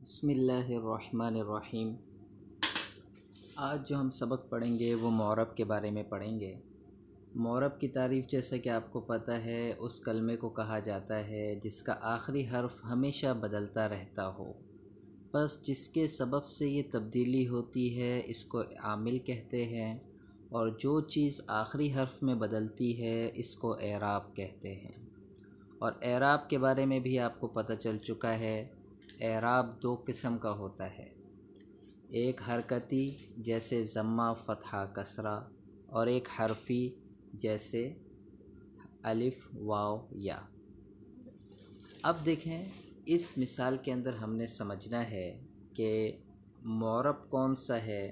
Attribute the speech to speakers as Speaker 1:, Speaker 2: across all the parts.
Speaker 1: बिस्मिल्लाहिर्रहमानिर्रहीम। आज जो हम सबक पढ़ेंगे वो मुअरब के बारे में पढ़ेंगे। मुअरब की तारीफ़ जैसा कि आपको पता है उस कलमे को कहा जाता है जिसका आखिरी हर्फ हमेशा बदलता रहता हो, बस जिसके सबब से ये तब्दीली होती है इसको आमिल कहते हैं, और जो चीज़ आखिरी हर्फ में बदलती है इसको एराब कहते हैं। और एराब के बारे में भी आपको पता चल चुका है। एराब दो किस्म का होता है, एक हरकती जैसे ज़म्मा फ़तहा कसरा, और एक हरफ़ी जैसे अलिफ़ वाव या। अब देखें, इस मिसाल के अंदर हमने समझना है कि मुअरब कौन सा है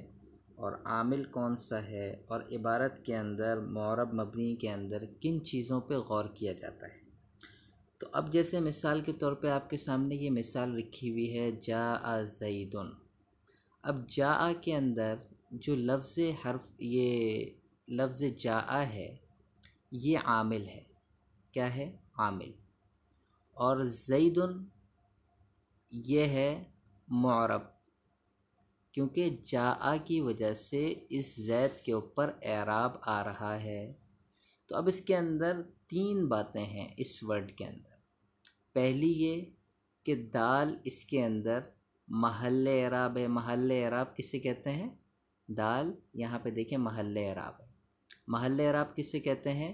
Speaker 1: और आमिल कौन सा है, और इबारत के अंदर मुअरब मबनी के अंदर किन चीज़ों पे गौर किया जाता है। तो अब जैसे मिसाल के तौर पे आपके सामने ये मिसाल लिखी हुई है, जाअ ज़ैदुन। अब जाअ के अंदर जो लफ्ज़ हर्फ, ये लफ्ज़ जाअ है, ये आमिल है। क्या है? आमिल। और ज़ैदुन ये है मुअरब, क्योंकि जाअ की वजह से इस ज़ैद के ऊपर एराब आ रहा है। तो अब इसके अंदर तीन बातें हैं इस वर्ड के अंदर। पहली ये कि दाल इसके अंदर महल्ले एराब है। महल्ले एराब किसे कहते हैं? दाल यहाँ पे देखें महल्ले एराब है। महल्ले एराब किसे कहते हैं?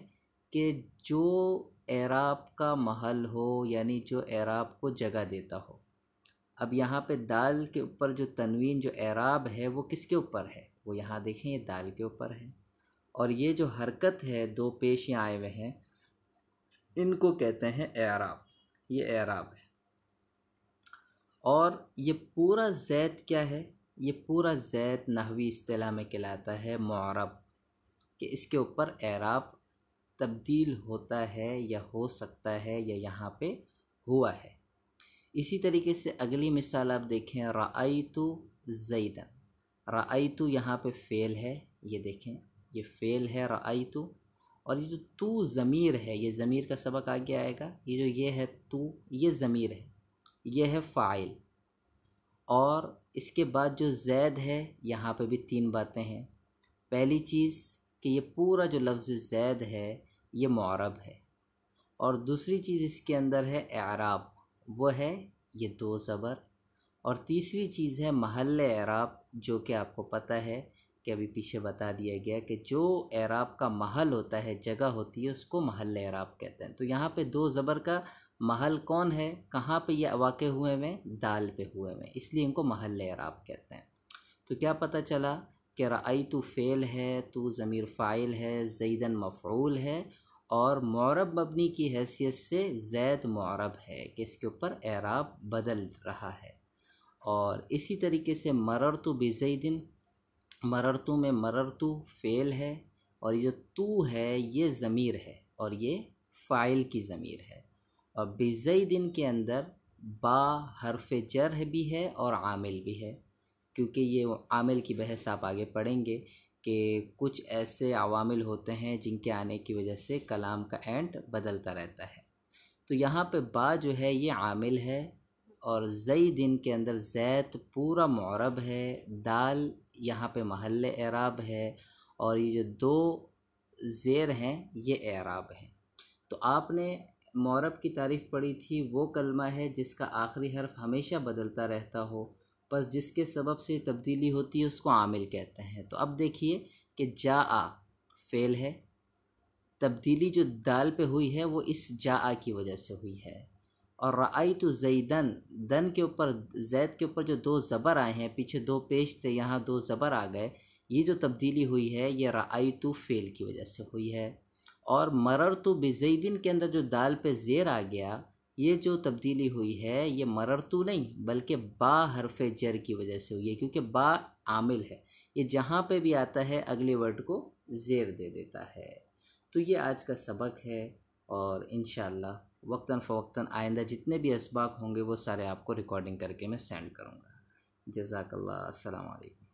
Speaker 1: कि जो एराब का महल हो, यानी जो एराब को जगह देता हो। अब यहाँ पे दाल के ऊपर जो तनवीन, जो एराब है, वो किसके ऊपर है? वो यहाँ देखें, ये दाल के ऊपर है। और ये जो हरकत है, दो पेश यहाँ आए हुए हैं, इनको कहते हैं एराब। ये एराब है। और ये पूरा ज़ैद क्या है? ये पूरा ज़ैद नहवी इस्तिलाह में कहलाता है मुअरब, कि इसके ऊपर एराब तब्दील होता है या हो सकता है या यहाँ पे हुआ है। इसी तरीके से अगली मिसाल आप देखें, रअयतु ज़ैदन। रअयतु यहाँ पे फ़ेल है, ये देखें, ये फ़ेल है रअयतु। और ये जो तू ज़मीर है, ये ज़मीर का सबक आगे आएगा। ये जो ये है तू, ये ज़मीर है, ये है फ़ाइल। और इसके बाद जो ज़ैद है, यहाँ पे भी तीन बातें हैं। पहली चीज़ कि ये पूरा जो लफ्ज़ ज़ैद है ये मुअरब है। और दूसरी चीज़ इसके अंदर है एराब, वो है ये दो ज़बर। और तीसरी चीज़ है महल्ले एराब, जो कि आपको पता है कि अभी पीछे बता दिया गया कि जो एराब का महल होता है, जगह होती है, उसको महल्ले एराब कहते हैं। तो यहाँ पे दो ज़बर का महल कौन है, कहाँ पे ये वाक़े हुए हुए? दाल पे हुए हुए, इसलिए इनको महल्ले एराब कहते हैं। तो क्या पता चला कि रअयतु फ़ेल है, तू ज़मीर फ़ाइल है, ज़ैदन मफ़ऊल है, और मुअरब मबनी की हैसियत से ज़ैद मुअरब है कि इसके ऊपर एराब बदल रहा है। और इसी तरीके से मररतु बिज़ैदिन, मररतु में मररतु फ़ेल है, और ये जो तू है ये ज़मीर है, और ये फ़ाइल की ज़मीर है। और बिज़ैदिन के अंदर बा हर्फ़ जर भी है और आमिल भी है, क्योंकि ये आमिल की बहस आप आगे पढ़ेंगे कि कुछ ऐसे अवामिल होते हैं जिनके आने की वजह से कलाम का एंड बदलता रहता है। तो यहाँ पे बा जो है ये आमिल है, और ज़ैदिन के अंदर ज़ैद पूरा मुअरब है, दाल यहाँ पे महल्ले एराब है, और ये जो दो ज़ेर हैं ये एराब हैं। तो आपने मुअरब की तारीफ़ पढ़ी थी, वो कलमा है जिसका आखिरी हर्फ हमेशा बदलता रहता हो, बस जिसके सबब से तब्दीली होती है उसको आमिल कहते हैं। तो अब देखिए कि जाआ फ़ेल है, तब्दीली जो दाल पे हुई है वो इस जाआ की वजह से हुई है। और रअयतु ज़ैदन, दन के ऊपर, ज़ैद के ऊपर जो दो ज़बर आए हैं, पीछे दो पेश थे, यहाँ दो ज़बर आ गए, ये जो तब्दीली हुई है ये रअयतु फ़ेल की वजह से हुई है। और मररतु बिज़ैदिन के अंदर जो दाल पे ज़ेर आ गया, ये जो तब्दीली हुई है ये मररतु नहीं बल्कि बा हरफ़ जर की वजह से हुई है, क्योंकि बा आमिल है, ये जहाँ पे भी आता है अगले वर्ड को ज़ेर दे देता है। तो ये आज का सबक है, और इंशाअल्लाह वक्तन फ़वक्तन आइंदा जितने भी असबाक होंगे वो सारे आपको रिकॉर्डिंग करके मैं सेंड करूँगा। जज़ाकल्लाह, अस्सलाम वालेकुम।